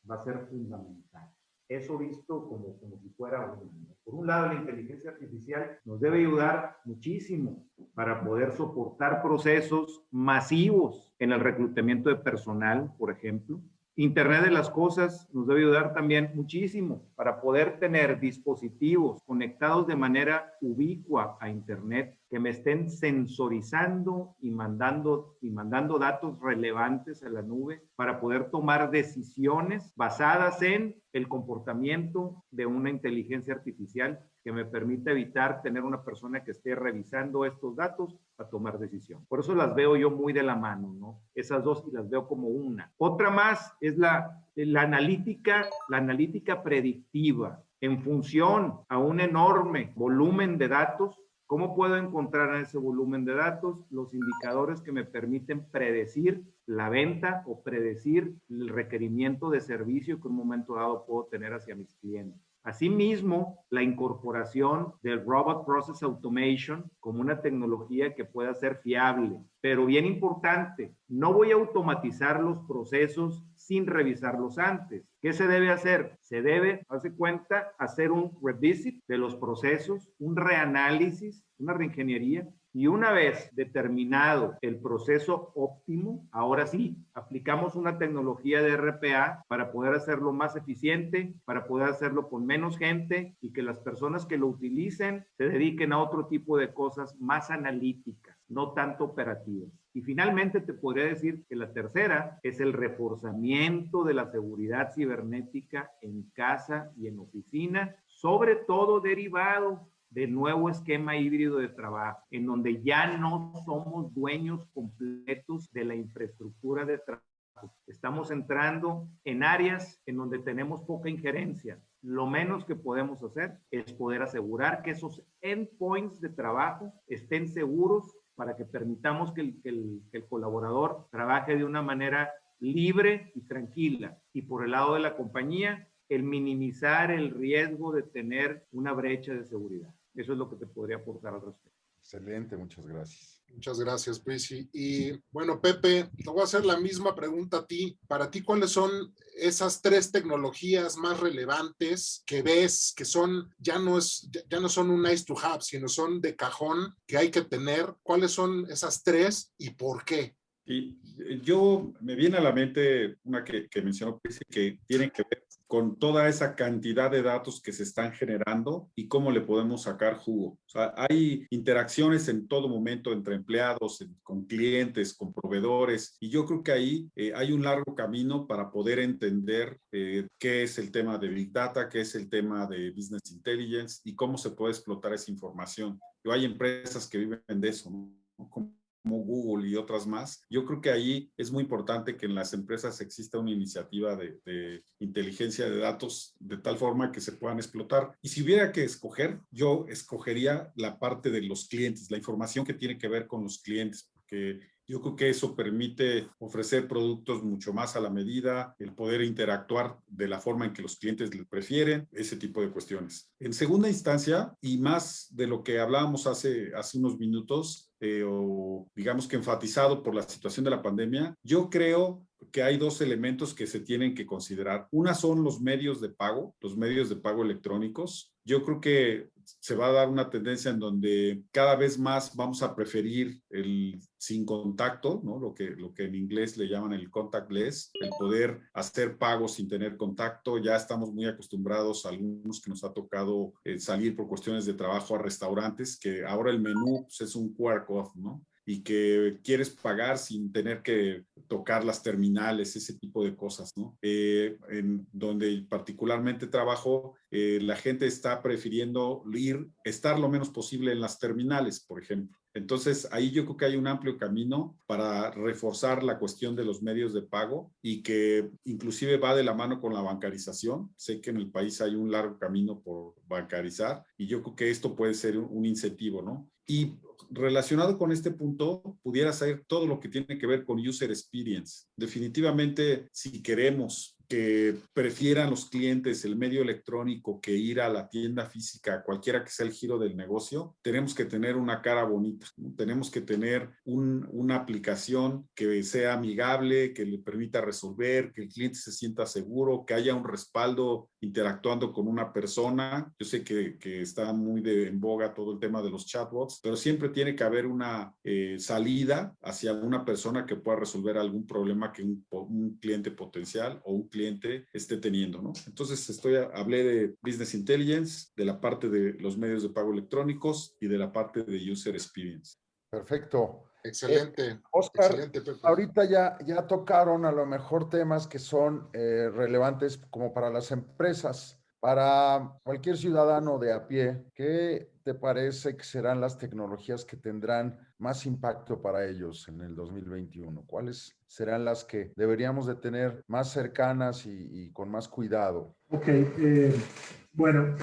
va a ser fundamental. Eso visto como si fuera por un lado, la inteligencia artificial nos debe ayudar muchísimo para poder soportar procesos masivos en el reclutamiento de personal, por ejemplo. Internet de las cosas nos debe ayudar también muchísimo para poder tener dispositivos conectados de manera ubicua a Internet que me estén sensorizando y mandando datos relevantes a la nube para poder tomar decisiones basadas en el comportamiento de una inteligencia artificial que me permita evitar tener una persona que esté revisando estos datos para tomar decisión. Por eso las veo yo muy de la mano, ¿no? Esas dos y las veo como una. Otra más es la analítica predictiva. En función a un enorme volumen de datos, ¿cómo puedo encontrar en ese volumen de datos los indicadores que me permiten predecir la venta o predecir el requerimiento de servicio que en un momento dado puedo tener hacia mis clientes? Asimismo, la incorporación del Robot Process Automation como una tecnología que pueda ser fiable. Pero bien importante, no voy a automatizar los procesos sin revisarlos antes. ¿Qué se debe hacer? Se debe, hace cuenta, hacer un revisit de los procesos, un reanálisis, una reingeniería. Y una vez determinado el proceso óptimo, ahora sí, aplicamos una tecnología de RPA para poder hacerlo más eficiente, para poder hacerlo con menos gente y que las personas que lo utilicen se dediquen a otro tipo de cosas más analíticas, no tanto operativas. Y finalmente te podría decir que la tercera es el reforzamiento de la seguridad cibernética en casa y en oficina, sobre todo derivado del nuevo esquema híbrido de trabajo, en donde ya no somos dueños completos de la infraestructura de trabajo. Estamos entrando en áreas en donde tenemos poca injerencia. Lo menos que podemos hacer es poder asegurar que esos endpoints de trabajo estén seguros para que permitamos que el colaborador trabaje de una manera libre y tranquila. Y por el lado de la compañía, el minimizar el riesgo de tener una brecha de seguridad. Eso es lo que te podría aportar al respecto. Excelente, muchas gracias. Muchas gracias, Prisi. Y bueno, Pepe, te voy a hacer la misma pregunta a ti. Para ti, ¿cuáles son esas 3 tecnologías más relevantes que ves que son, ya no son un nice to have, sino son de cajón que hay que tener? ¿Cuáles son esas 3 y por qué? Y yo me viene a la mente una que mencionó, que tiene que ver con toda esa cantidad de datos que se están generando y cómo le podemos sacar jugo. O sea, hay interacciones en todo momento entre empleados, con clientes, con proveedores, y yo creo que ahí hay un largo camino para poder entender qué es el tema de Big Data, qué es el tema de Business Intelligence y cómo se puede explotar esa información. Hay empresas que viven de eso, ¿no? Como Google y otras más. Yo creo que ahí es muy importante que en las empresas exista una iniciativa de inteligencia de datos de tal forma que se puedan explotar. Y si hubiera que escoger, yo escogería la parte de los clientes, la información que tiene que ver con los clientes, porque yo creo que eso permite ofrecer productos mucho más a la medida, el poder interactuar de la forma en que los clientes le prefieren, ese tipo de cuestiones. En segunda instancia, y más de lo que hablábamos hace unos minutos, o digamos que enfatizado por la situación de la pandemia, yo creo que hay dos elementos que se tienen que considerar. Una son los medios de pago electrónicos. Yo creo que se va a dar una tendencia en donde cada vez más vamos a preferir el sin contacto, ¿no? Lo que en inglés le llaman el contactless, el poder hacer pagos sin tener contacto. Ya estamos muy acostumbrados, a algunos que nos ha tocado salir por cuestiones de trabajo a restaurantes, que ahora el menú pues, es un QR code, ¿no? Y que quieres pagar sin tener que tocar las terminales, ese tipo de cosas, ¿no? En donde particularmente trabajo, la gente está prefiriendo estar lo menos posible en las terminales, por ejemplo. Entonces, ahí yo creo que hay un amplio camino para reforzar la cuestión de los medios de pago y que inclusive va de la mano con la bancarización. Sé que en el país hay un largo camino por bancarizar y yo creo que esto puede ser un incentivo, ¿no? Y relacionado con este punto, pudiera ser todo lo que tiene que ver con user experience. Definitivamente, si queremos que prefieran los clientes el medio electrónico que ir a la tienda física, cualquiera que sea el giro del negocio, tenemos que tener una cara bonita, ¿no? Tenemos que tener una aplicación que sea amigable, que le permita resolver, que el cliente se sienta seguro, que haya un respaldo interactuando con una persona. Yo sé que está muy en boga todo el tema de los chatbots, pero siempre tiene que haber una salida hacia una persona que pueda resolver algún problema que un cliente potencial o un cliente esté teniendo, ¿no? Entonces hablé de Business Intelligence, de la parte de los medios de pago electrónicos y de la parte de User Experience. Perfecto. Excelente. Oscar, Excelente, Pepe. ahorita ya tocaron a lo mejor temas que son relevantes como para las empresas. Para cualquier ciudadano de a pie, ¿qué te parece que serán las tecnologías que tendrán más impacto para ellos en el 2021? ¿Cuáles serán las que deberíamos de tener más cercanas y con más cuidado? Ok, bueno,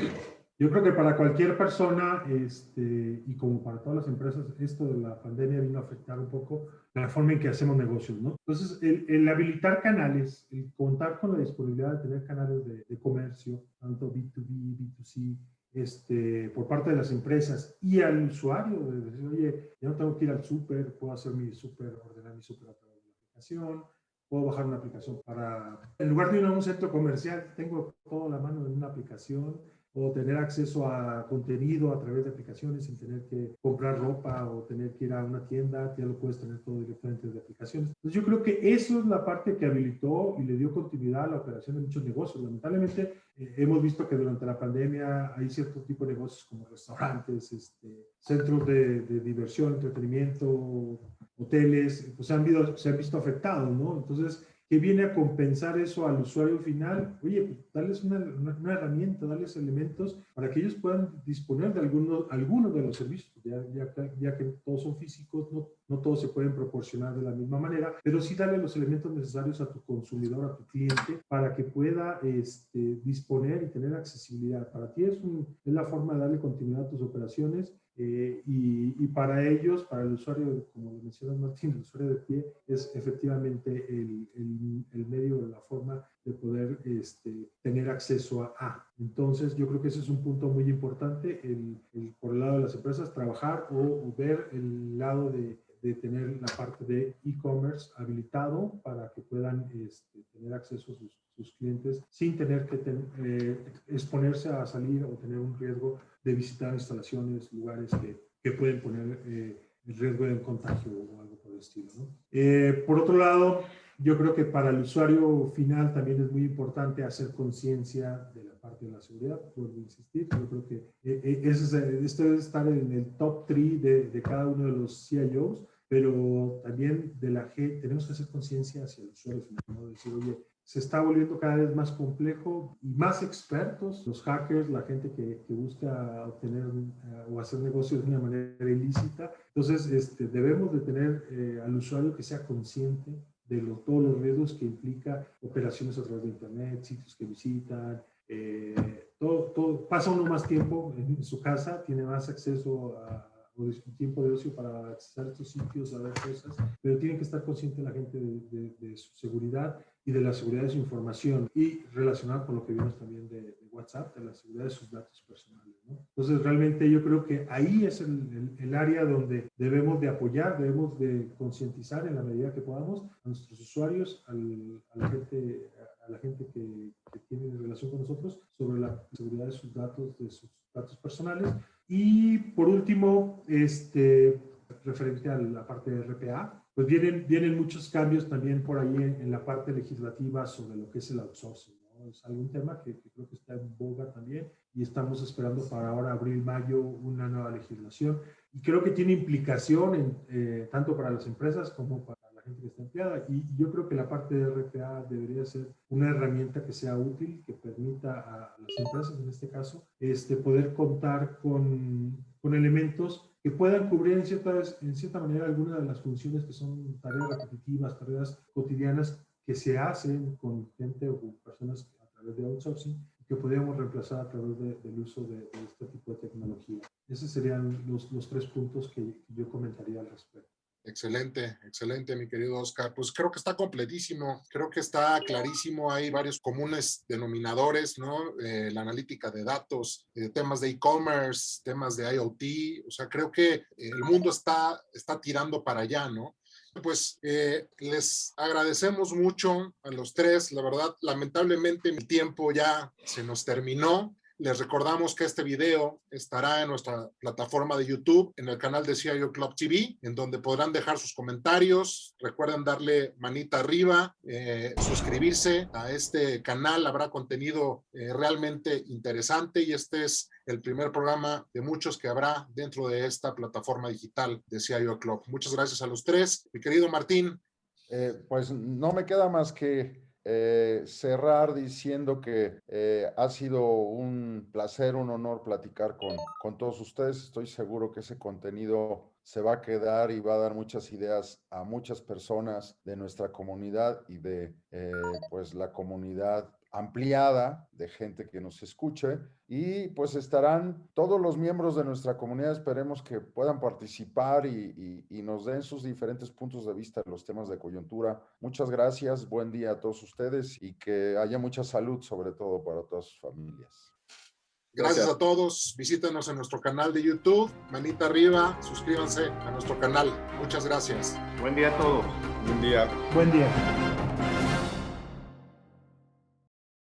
yo creo que para cualquier persona, y como para todas las empresas, esto de la pandemia vino a afectar un poco la forma en que hacemos negocios, ¿no? Entonces, el habilitar canales, el contar con la disponibilidad de tener canales de comercio, tanto B2B, B2C, por parte de las empresas y al usuario, de decir, oye, ya no tengo que ir al súper, puedo hacer ordenar mi súper a través de la aplicación, puedo bajar una aplicación para, en lugar de ir a un centro comercial, tengo todo a la mano en una aplicación, o tener acceso a contenido a través de aplicaciones sin tener que comprar ropa o tener que ir a una tienda, ya lo puedes tener todo directamente desde aplicaciones. Entonces yo creo que eso es la parte que habilitó y le dio continuidad a la operación de muchos negocios. Lamentablemente hemos visto que durante la pandemia hay cierto tipo de negocios como restaurantes, centros de diversión, entretenimiento, hoteles, pues se han visto afectados, ¿no? Entonces, ¿qué viene a compensar eso al usuario final? Oye, pues darles una herramienta, darles elementos para que ellos puedan disponer de algunos de los servicios, ya que todos son físicos, no todos se pueden proporcionar de la misma manera, pero sí darle los elementos necesarios a tu consumidor, a tu cliente, para que pueda disponer y tener accesibilidad. Para ti es la forma de darle continuidad a tus operaciones. Y para ellos, para el usuario, como lo mencionas Martín, el usuario de pie, es efectivamente el medio, la forma de poder tener acceso a. Entonces, yo creo que ese es un punto muy importante, por el lado de las empresas, trabajar o ver el lado de tener la parte de e-commerce habilitado para que puedan tener acceso a sus clientes sin tener que exponerse a salir o tener un riesgo de visitar instalaciones, lugares que pueden poner el riesgo de contagio o algo por el el estilo, ¿no? Por otro lado, yo creo que para el usuario final también es muy importante hacer conciencia de la parte de la seguridad, vuelvo a insistir. Yo creo que esto debe estar en el top 3 de cada uno de los CIOs, pero también de la gente, tenemos que hacer conciencia hacia el usuario final, ¿no? Decir, oye, se está volviendo cada vez más complejo y más expertos, los hackers, la gente que busca obtener o hacer negocios de una manera ilícita. Entonces, debemos de tener al usuario que sea consciente de todos los riesgos que implica operaciones a través de Internet, sitios que visitan, todo. Pasa uno más tiempo en su casa, tiene más acceso o tiempo de ocio para acceder a estos sitios, a ver cosas, pero tiene que estar consciente la gente de su seguridad y de la seguridad de su información, y relacionado con lo que vimos también de WhatsApp, de la seguridad de sus datos personales, ¿no? Entonces, realmente yo creo que ahí es el área donde debemos de apoyar, debemos de concientizar en la medida que podamos a nuestros usuarios, a la gente que tiene relación con nosotros, sobre la seguridad de sus datos personales. Y por último, referente a la parte de RPA, pues vienen muchos cambios también por ahí en la parte legislativa sobre lo que es el outsourcing, ¿no? Es algún tema que creo que está en boga también, y estamos esperando para ahora, abril, mayo, una nueva legislación. Y creo que tiene implicación tanto para las empresas como para la gente que está empleada. Y yo creo que la parte de RPA debería ser una herramienta que sea útil, que permita a las empresas, en este caso, poder contar con elementos que puedan cubrir en cierta manera algunas de las funciones que son tareas repetitivas, tareas cotidianas que se hacen con gente o con personas a través de outsourcing, que podríamos reemplazar a través del uso de este tipo de tecnología. Esos serían los 3 puntos que yo comentaría al respecto. Excelente, excelente, mi querido Oscar. Pues creo que está completísimo, creo que está clarísimo. Hay varios comunes denominadores, ¿no? La analítica de datos, temas de e-commerce, temas de IoT. O sea, creo que el mundo está tirando para allá, ¿no? Pues les agradecemos mucho a los 3. La verdad, lamentablemente mi tiempo ya se nos terminó. Les recordamos que este video estará en nuestra plataforma de YouTube, en el canal de CIO Club TV, en donde podrán dejar sus comentarios. Recuerden darle manita arriba, suscribirse a este canal. Habrá contenido realmente interesante, y este es el primer programa de muchos que habrá dentro de esta plataforma digital de CIO Club. Muchas gracias a los 3. Mi querido Martín. Pues no me queda más que cerrar diciendo que ha sido un placer, un honor platicar con todos ustedes. Estoy seguro que ese contenido se va a quedar y va a dar muchas ideas a muchas personas de nuestra comunidad y de pues la comunidad ampliada de gente que nos escuche, y pues estarán todos los miembros de nuestra comunidad. Esperemos que puedan participar y nos den sus diferentes puntos de vista en los temas de coyuntura. Muchas gracias, buen día a todos ustedes, y que haya mucha salud, sobre todo para todas sus familias. Gracias a todos. Visítenos en nuestro canal de YouTube. Manita arriba, suscríbanse a nuestro canal. Muchas gracias. Buen día a todos. Buen día. Buen día.